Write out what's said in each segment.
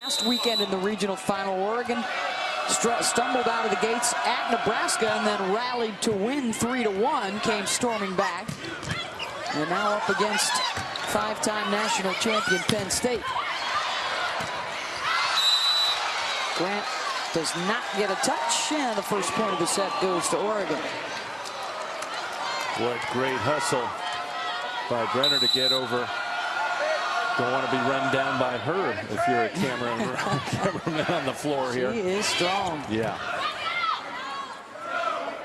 Last weekend in the regional final, Oregon stumbled out of the gates at Nebraska and then rallied to win 3-1, came storming back. And now up against five-time national champion Penn State. Grant does not get a touch, and the first point of the set goes to Oregon. What great hustle by Brenner to get over. Don't want to be run down by her if you're a cameraman on the floor here. She is strong. Yeah.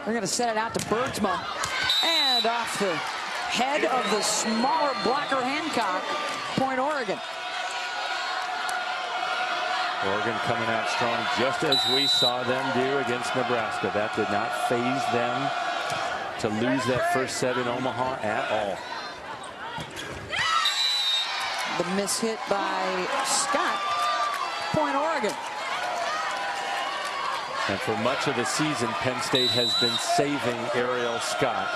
We're going to set it out to Bergsma. And off the head of the smaller blocker Hancock. Point Oregon. Oregon coming out strong, just as we saw them do against Nebraska. That did not faze them to lose that first set in Omaha at all. The miss hit by Scott. Point Oregon. And for much of the season, Penn State has been saving Ariel Scott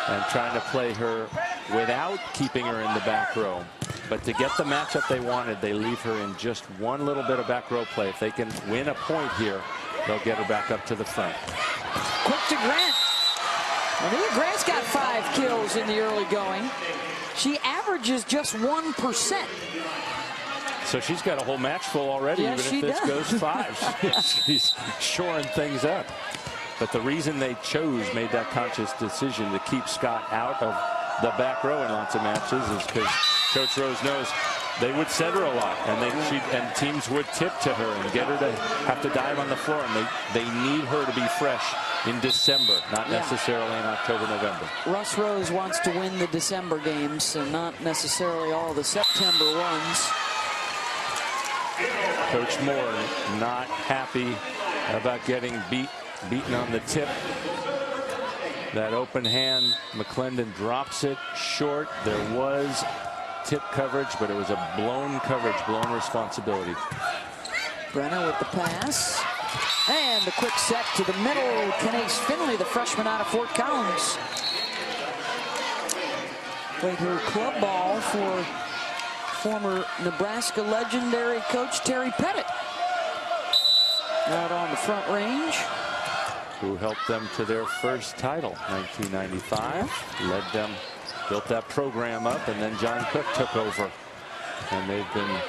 and trying to play her without keeping her in the back row. But to get the matchup they wanted, they leave her in just one little bit of back row play. If they can win a point here, they'll get her back up to the front. Quick to Grant. Grant's got 5 kills in the early going. She averages just 1%. So she's got a whole match full already, yes, even if this goes 5. She's shoring things up. But the reason they made that conscious decision to keep Scott out of the back row in lots of matches is because Coach Rose knows they would set her a lot, and teams would tip to her and get her to have to dive on the floor, and they need her to be fresh in December, not necessarily in October, November. Russ Rose wants to win the December games and not necessarily all the September ones. Coach Moore not happy about getting beaten on the tip. That open hand, McClendon drops it short. There was tip coverage, but it was a blown coverage, blown responsibility. Brenner with the pass. And a quick set to the middle. Kenase Finley, the freshman out of Fort Collins. Played her club ball for former Nebraska legendary coach Terry Pettit. Out on the front range. Who helped them to their first title, 1995. Led them, built that program up, and then John Cook took over. And they've been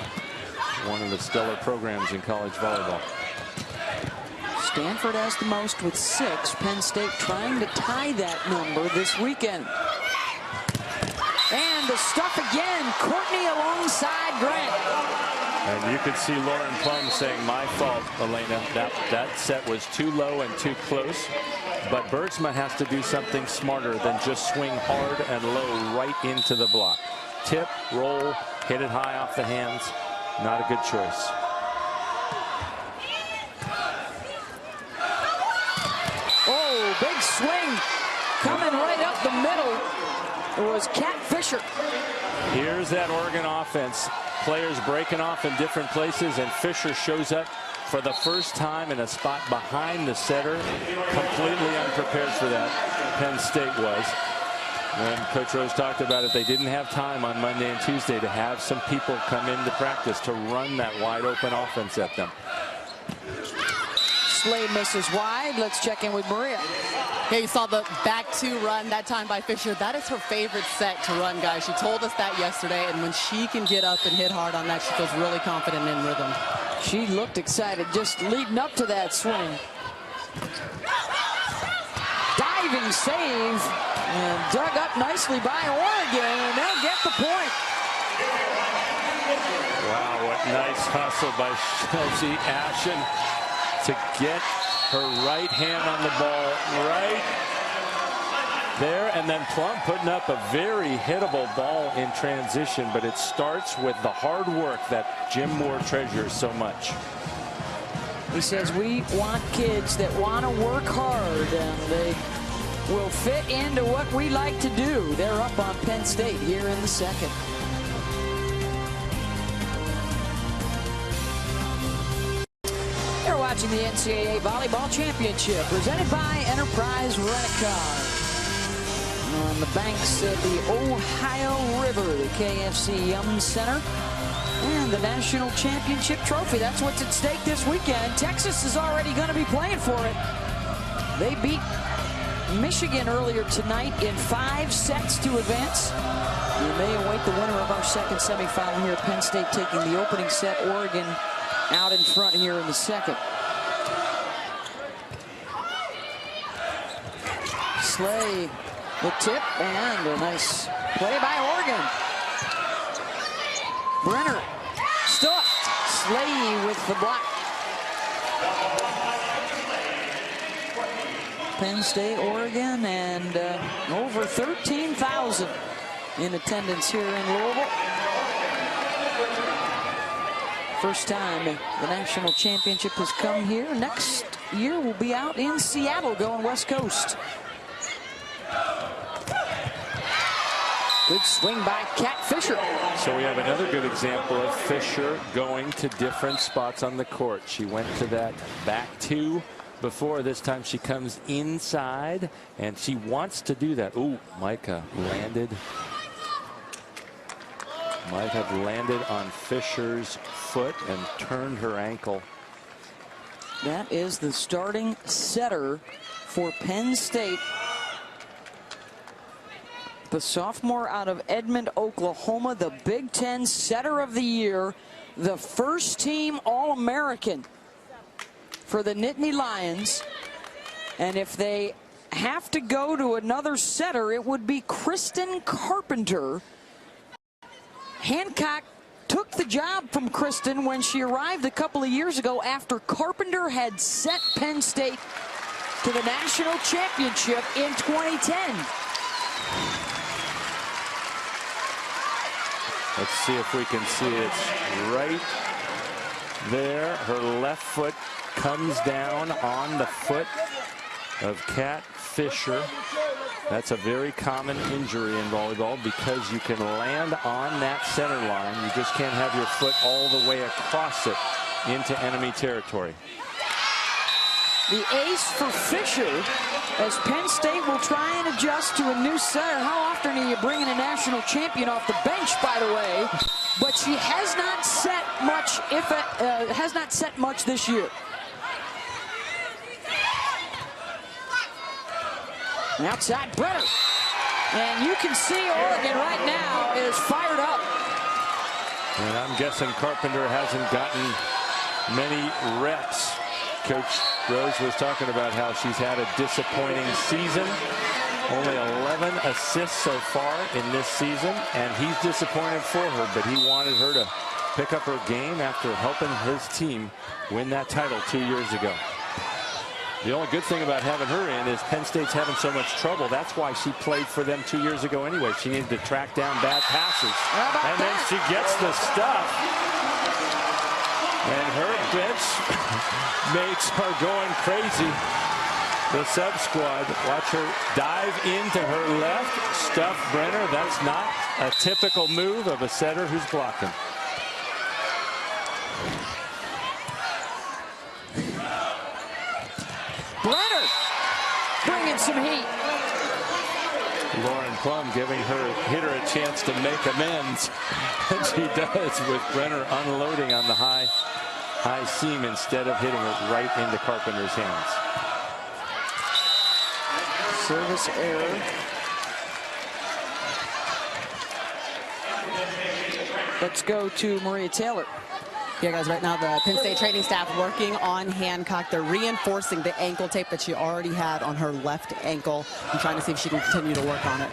one of the stellar programs in college volleyball. Stanford has the most with 6. Penn State trying to tie that number this weekend. And the stuff again. Courtney alongside Grant. And you could see Lauren Plum saying, my fault, Elena. That set was too low and too close. But Bergsma has to do something smarter than just swing hard and low right into the block. Tip, roll, hit it high off the hands. Not a good choice. Oh, big swing coming right up the middle. It was Kat Fisher. Here's that Oregon offense. Players breaking off in different places, and Fisher shows up for the first time in a spot behind the setter. Completely unprepared for that, Penn State was. When Coach Rose talked about it, they didn't have time on Monday and Tuesday to have some people come into practice to run that wide open offense at them. Slade misses wide. Let's check in with Maria. Yeah, you saw the back 2 run that time by Fisher. That is her favorite set to run, guys. She told us that yesterday, and when she can get up and hit hard on that, she feels really confident in rhythm. She looked excited just leading up to that swing. Diving save, and dug up nicely by Oregon, and they'll get the point. Wow, what nice hustle by Chelsea Ashen to get her right hand on the ball right there, and then Plum putting up a very hittable ball in transition, but it starts with the hard work that Jim Moore treasures so much. He says we want kids that want to work hard, and they will fit into what we like to do. They're up on Penn State here in the second. You're watching the NCAA Volleyball Championship presented by Enterprise Rent-A-Car. On the banks of the Ohio River, the KFC Yum Center. And the national championship trophy. That's what's at stake this weekend. Texas is already going to be playing for it. They beat Michigan earlier tonight in 5 sets to advance. We may await the winner of our second semifinal here. Penn State taking the opening set. Oregon out in front here in the second. Slay the tip, and a nice play by Oregon. Brenner stuffed. Slay with the block. Penn State, Oregon, and over 13,000 in attendance here in Louisville. First time the national championship has come here. Next year we'll be out in Seattle going West Coast. Good swing by Kat Fisher. So we have another good example of Fisher going to different spots on the court. She went to that back two before. This time she comes inside, and she wants to do that. Ooh, Micah landed. Might have landed on Fisher's foot and turned her ankle. That is the starting setter for Penn State. The sophomore out of Edmond, Oklahoma, the Big Ten setter of the year, the first team All-American for the Nittany Lions. And if they have to go to another setter, it would be Kristen Carpenter. Hancock took the job from Kristen when she arrived a couple of years ago after Carpenter had sent Penn State to the national championship in 2010. Let's see if we can see it. Right there. Her left foot comes down on the foot of Kat Fisher. That's a very common injury in volleyball because you can land on that center line. You just can't have your foot all the way across it into enemy territory. The ace for Fisher, as Penn State will try and adjust to a new setter. How often are you bringing a national champion off the bench, by the way? But she has not set much, has not set much this year. Outside Brenner. And you can see Oregon right now is fired up. And I'm guessing Carpenter hasn't gotten many reps. Coach Rose was talking about how she's had a disappointing season. Only 11 assists so far in this season, and he's disappointed for her, but he wanted her to pick up her game after helping his team win that title 2 years ago. The only good thing about having her in is Penn State's having so much trouble. That's why she played for them 2 years ago anyway. She needed to track down bad passes. And then she gets the stuff. And her bench mates are going crazy. The sub squad, watch her dive into her left, stuff Brenner. That's not a typical move of a setter who's blocking. Brenner bringing some heat. Lauren Plum giving her hitter a chance to make amends. And she does, with Brenner unloading on the high seam instead of hitting it right into Carpenter's hands. Service error. Let's go to Maria Taylor. Yeah, guys, right now the Penn State training staff working on Hancock. They're reinforcing the ankle tape that she already had on her left ankle and trying to see if she can continue to work on it.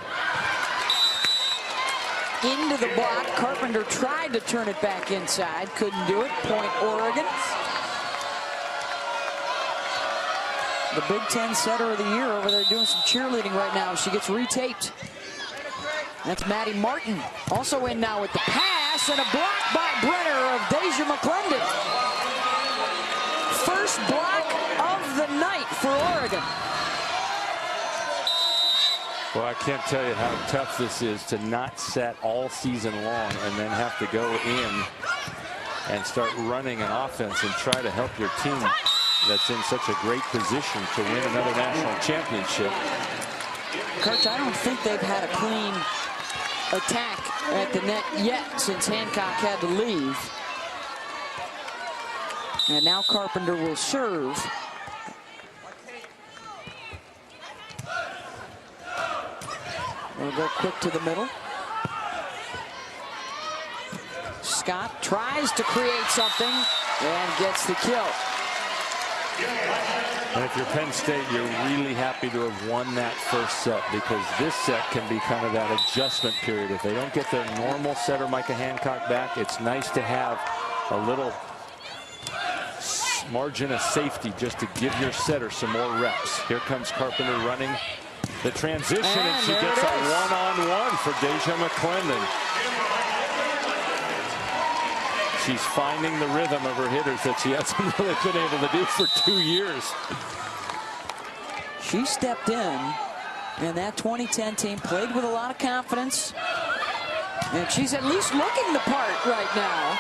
Into the block. Carpenter tried to turn it back inside. Couldn't do it. Point Oregon. The Big Ten setter of the year over there doing some cheerleading right now. She gets retaped. That's Maddie Martin. Also in now with the pass and a block by Brenner of Deja McClendon. First block of the night for Oregon. Well, I can't tell you how tough this is to not set all season long and then have to go in and start running an offense and try to help your team that's in such a great position to win another national championship. Coach, I don't think they've had a clean attack at the net yet since Hancock had to leave. And now Carpenter will serve. They'll go quick to the middle. Scott tries to create something and gets the kill. And if you're Penn State, you're really happy to have won that first set, because this set can be kind of that adjustment period. If they don't get their normal setter Micah Hancock back, it's nice to have a little margin of safety just to give your setter some more reps. Here comes Carpenter running the transition, and she gets a one-on-one for Deja McClendon. She's finding the rhythm of her hitters that she hasn't really been able to do for 2 years. She stepped in, and that 2010 team played with a lot of confidence. And she's at least looking the part right now.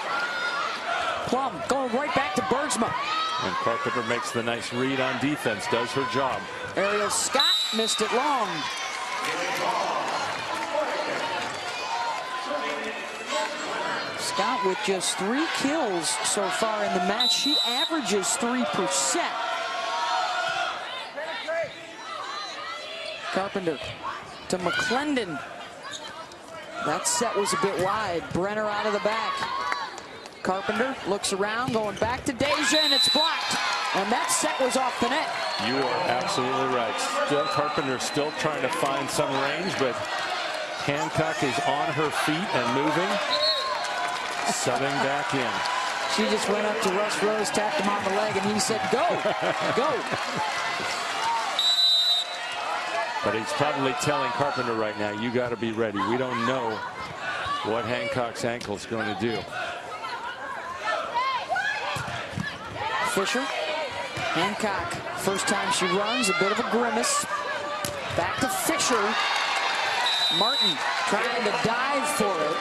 Plum going right back to Bergsma. And Carpenter makes the nice read on defense, does her job. Ariel Scott missed it long. Scott with just 3 kills so far in the match. She averages 3%. Carpenter to McClendon. That set was a bit wide. Brenner out of the back. Carpenter looks around, going back to Deja, and it's blocked. And that set was off the net. You are absolutely right. Carpenter still trying to find some range, but Hancock is on her feet and moving. Subbing back in. She just went up to Russ Rose, tapped him on the leg, and he said, go, go. But he's probably telling Carpenter right now, you got to be ready. We don't know what Hancock's ankle is going to do. Fisher. Hancock, first time she runs, a bit of a grimace. Back to Fisher. Martin trying to dive for it.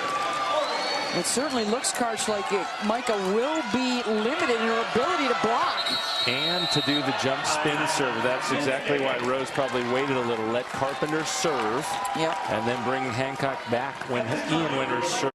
It certainly looks, Karch, like Micah will be limited in her ability to block. And to do the jump spin serve. That's exactly why Rose probably waited a little. Let Carpenter serve. Yep. And then bring Hancock back when Ian Winters serves.